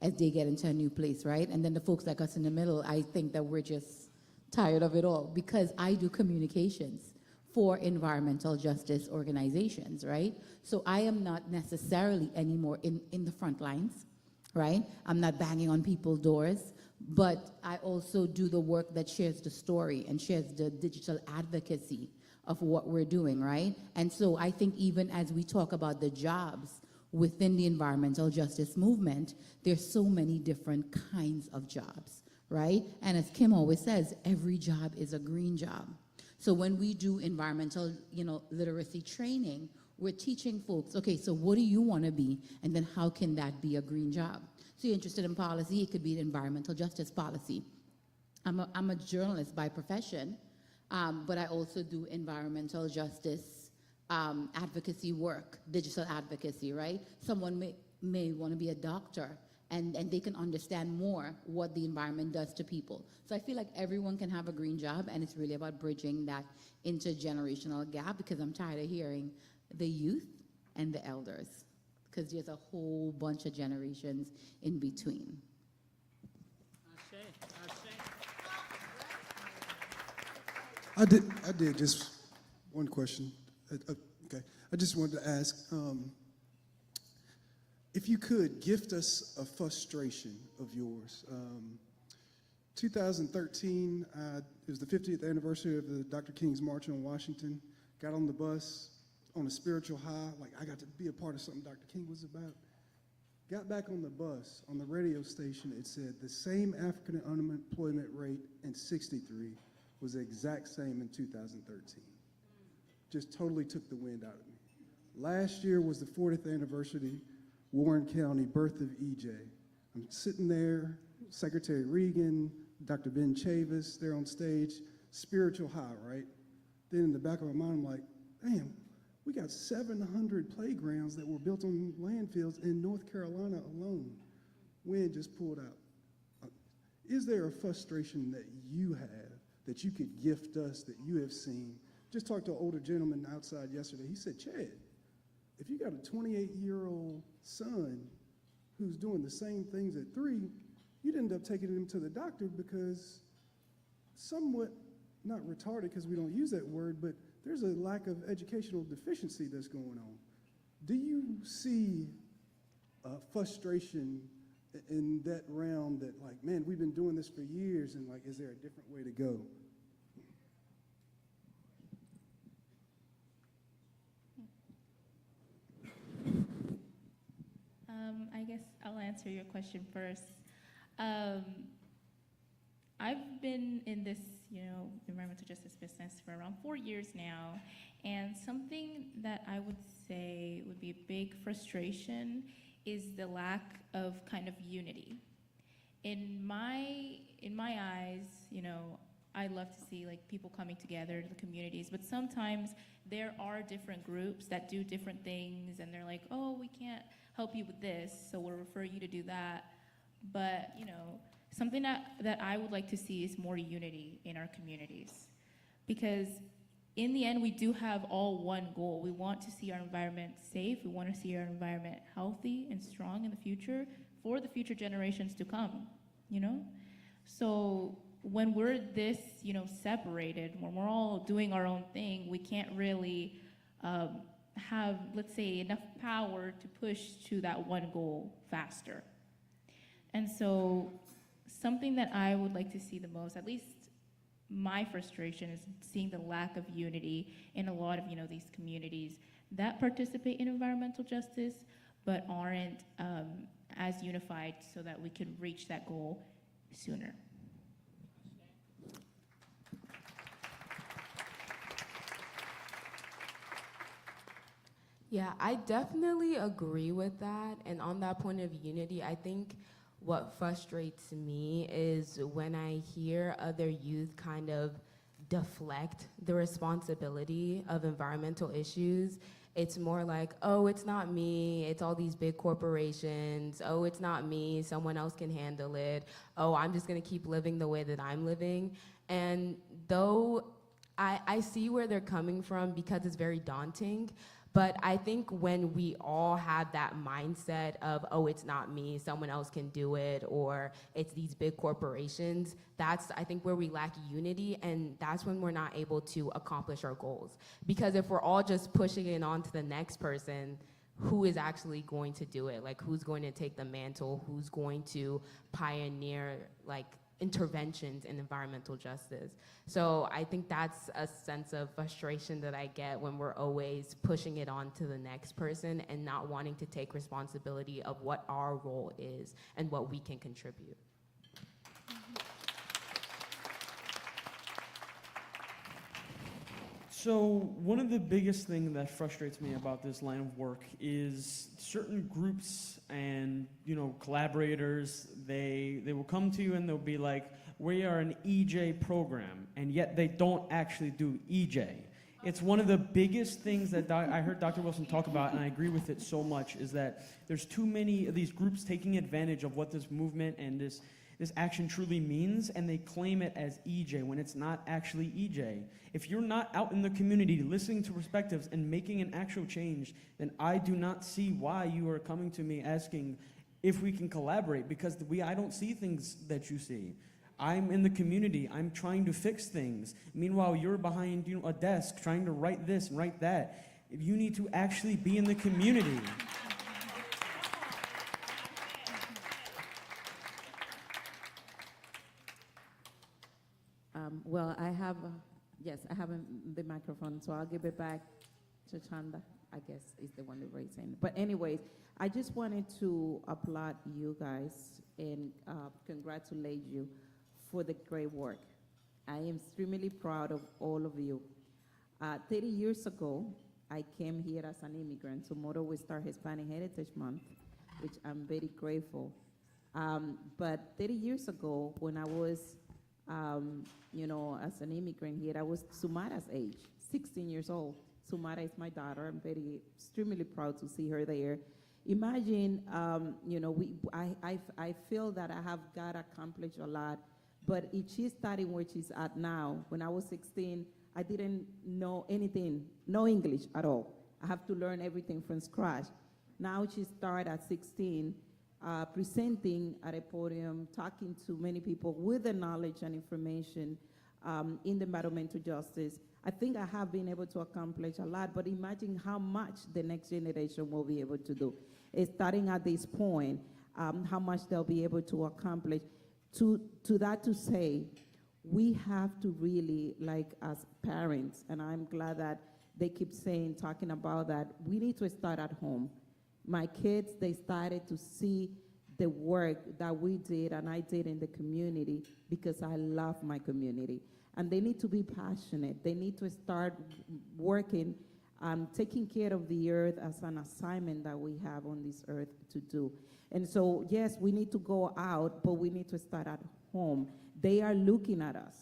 as they get into a new place, right? And then the folks like us in the middle, I think that we're just tired of it all because I do communications for environmental justice organizations, right? So I am not necessarily anymore in the front lines, right? I'm not banging on people's doors, but I also do the work that shares the story and shares the digital advocacy of what we're doing, right? And so I think even as we talk about the jobs within the environmental justice movement, there's so many different kinds of jobs, right? And as Kim always says, every job is a green job. So when we do environmental, literacy training, we're teaching folks, okay, so what do you want to be? And then how can that be a green job? So you're interested in policy, it could be an environmental justice policy. I'm a journalist by profession, but I also do environmental justice advocacy work, digital advocacy, right? Someone may want to be a doctor, and they can understand more what the environment does to people. So I feel like everyone can have a green job, and it's really about bridging that intergenerational gap because I'm tired of hearing the youth and the elders because there's a whole bunch of generations in between. I did just one question. Okay, I just wanted to ask, if you could gift us a frustration of yours. 2013, it was the 50th anniversary of the Dr. King's March on Washington. Got on the bus, on a spiritual high, like I got to be a part of something Dr. King was about. Got back on the bus, on the radio station, it said the same African unemployment rate in 63 was the exact same in 2013. Just totally took the wind out of me. Last year was the 40th anniversary, Warren County, birth of EJ. I'm sitting there, Secretary Regan, Dr. Ben Chavis, they're on stage, spiritual high, right? Then in the back of my mind, I'm like, damn, we got 700 playgrounds that were built on landfills in North Carolina alone. Wind just pulled out. Is there a frustration that you have that you could gift us, that you have seen? Just talked to an older gentleman outside yesterday. He said, Chad, if you got a 28-year-old son who's doing the same things at 3, you'd end up taking him to the doctor because somewhat, not retarded because we don't use that word, but there's a lack of educational deficiency that's going on. Do you see frustration in that realm that, like, man, we've been doing this for years, and, like, is there a different way to go? I guess I'll answer your question first. I've been in this, environmental justice business for around 4 years now, and something that I would say would be a big frustration is the lack of kind of unity. In my eyes, I love to see like people coming together in the communities, but sometimes there are different groups that do different things, and they're like, oh, we can't help you with this, so we'll refer you to do that. But, something that I would like to see is more unity in our communities. Because in the end, we do have all one goal. We want to see our environment safe. We want to see our environment healthy and strong in the future for the future generations to come, So when we're this, separated, when we're all doing our own thing, we can't really have, let's say, enough power to push to that one goal faster. And so something that I would like to see the most, at least my frustration, is seeing the lack of unity in a lot of, these communities that participate in environmental justice, but aren't as unified so that we can reach that goal sooner. Yeah, I definitely agree with that. And on that point of unity, I think what frustrates me is when I hear other youth kind of deflect the responsibility of environmental issues. It's more like, oh, it's not me, it's all these big corporations. Oh, it's not me, someone else can handle it. Oh, I'm just gonna keep living the way that I'm living. And though I see where they're coming from because it's very daunting, but I think when we all have that mindset of, oh, it's not me, someone else can do it, or it's these big corporations, that's, I think, where we lack unity, and that's when we're not able to accomplish our goals. Because if we're all just pushing it on to the next person, who is actually going to do it? Like, who's going to take the mantle? Who's going to pioneer, like, interventions in environmental justice? So I think that's a sense of frustration that I get when we're always pushing it on to the next person and not wanting to take responsibility of what our role is and what we can contribute. So one of the biggest things that frustrates me about this line of work is certain groups and collaborators, they will come to you and they'll be like, we are an EJ program, and yet they don't actually do EJ. It's one of the biggest things that I heard Dr. Wilson talk about, and I agree with it so much, is that there's too many of these groups taking advantage of what this movement and this action truly means, and they claim it as EJ when it's not actually EJ. If you're not out in the community listening to perspectives and making an actual change, then I do not see why you are coming to me asking if we can collaborate, because I don't see things that you see. I'm in the community, I'm trying to fix things. Meanwhile, you're behind a desk trying to write this and write that. You need to actually be in the community. Well, I have the microphone, so I'll give it back Chachanda, I guess, is the one that raised hand. But anyways, I just wanted to applaud you guys and congratulate you for the great work. I am extremely proud of all of you. 30 years ago, I came here as an immigrant. Tomorrow we start Hispanic Heritage Month, which I'm very grateful. But 30 years ago, when I was, as an immigrant here, I was Sumara's age, 16 years old. Sumara is my daughter. I'm extremely proud to see her there. Imagine, I feel that I have got to accomplish a lot, but if she's starting where she's at now, when I was 16, I didn't know anything, no English at all. I have to learn everything from scratch. Now she started at 16, presenting at a podium, talking to many people with the knowledge and information in the environmental justice. I think I have been able to accomplish a lot, but imagine how much the next generation will be able to do. Starting at this point, how much they'll be able to accomplish. To that to say, we have to really, like as parents, and I'm glad that they keep talking about that, we need to start at home. My kids, they started to see the work that we did and I did in the community because I love my community. And they need to be passionate. They need to start working, taking care of the earth as an assignment that we have on this earth to do. And so, yes, we need to go out, but we need to start at home. They are looking at us.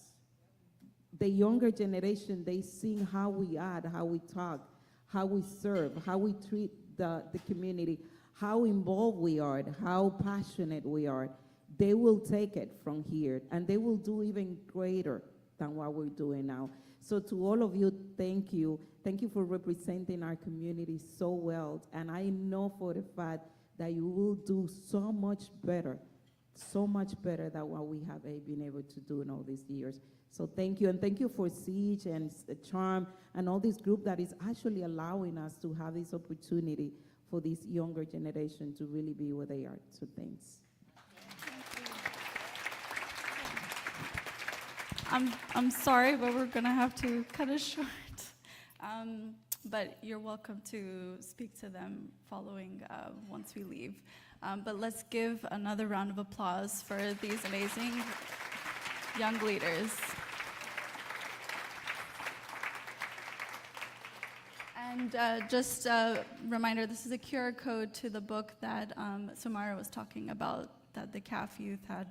The younger generation, they see how we act, how we talk, how we serve, how we treat the community, how involved we are, how passionate we are. They will take it from here, and they will do even greater than what we're doing now. So to all of you, thank you. Thank you for representing our community so well. And I know for the fact that you will do so much better than what we have been able to do in all these years. So thank you, and thank you for Siege and Charm and all this group that is actually allowing us to have this opportunity for this younger generation to really be where they are. So thanks. I'm sorry, but we're gonna have to cut it short. But you're welcome to speak to them following once we leave. But let's give another round of applause for these amazing young leaders. And just a reminder, this is a QR code to the book that Samara was talking about that the CAF youth had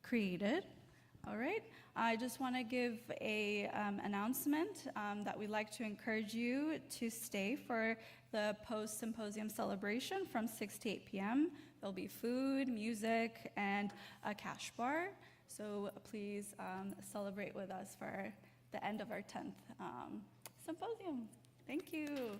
created. All right, I just want to give a announcement that we'd like to encourage you to stay for the post-symposium celebration from 6 to 8 p.m. There'll be food, music, and a cash bar. So please celebrate with us for the end of our 10th symposium. Thank you.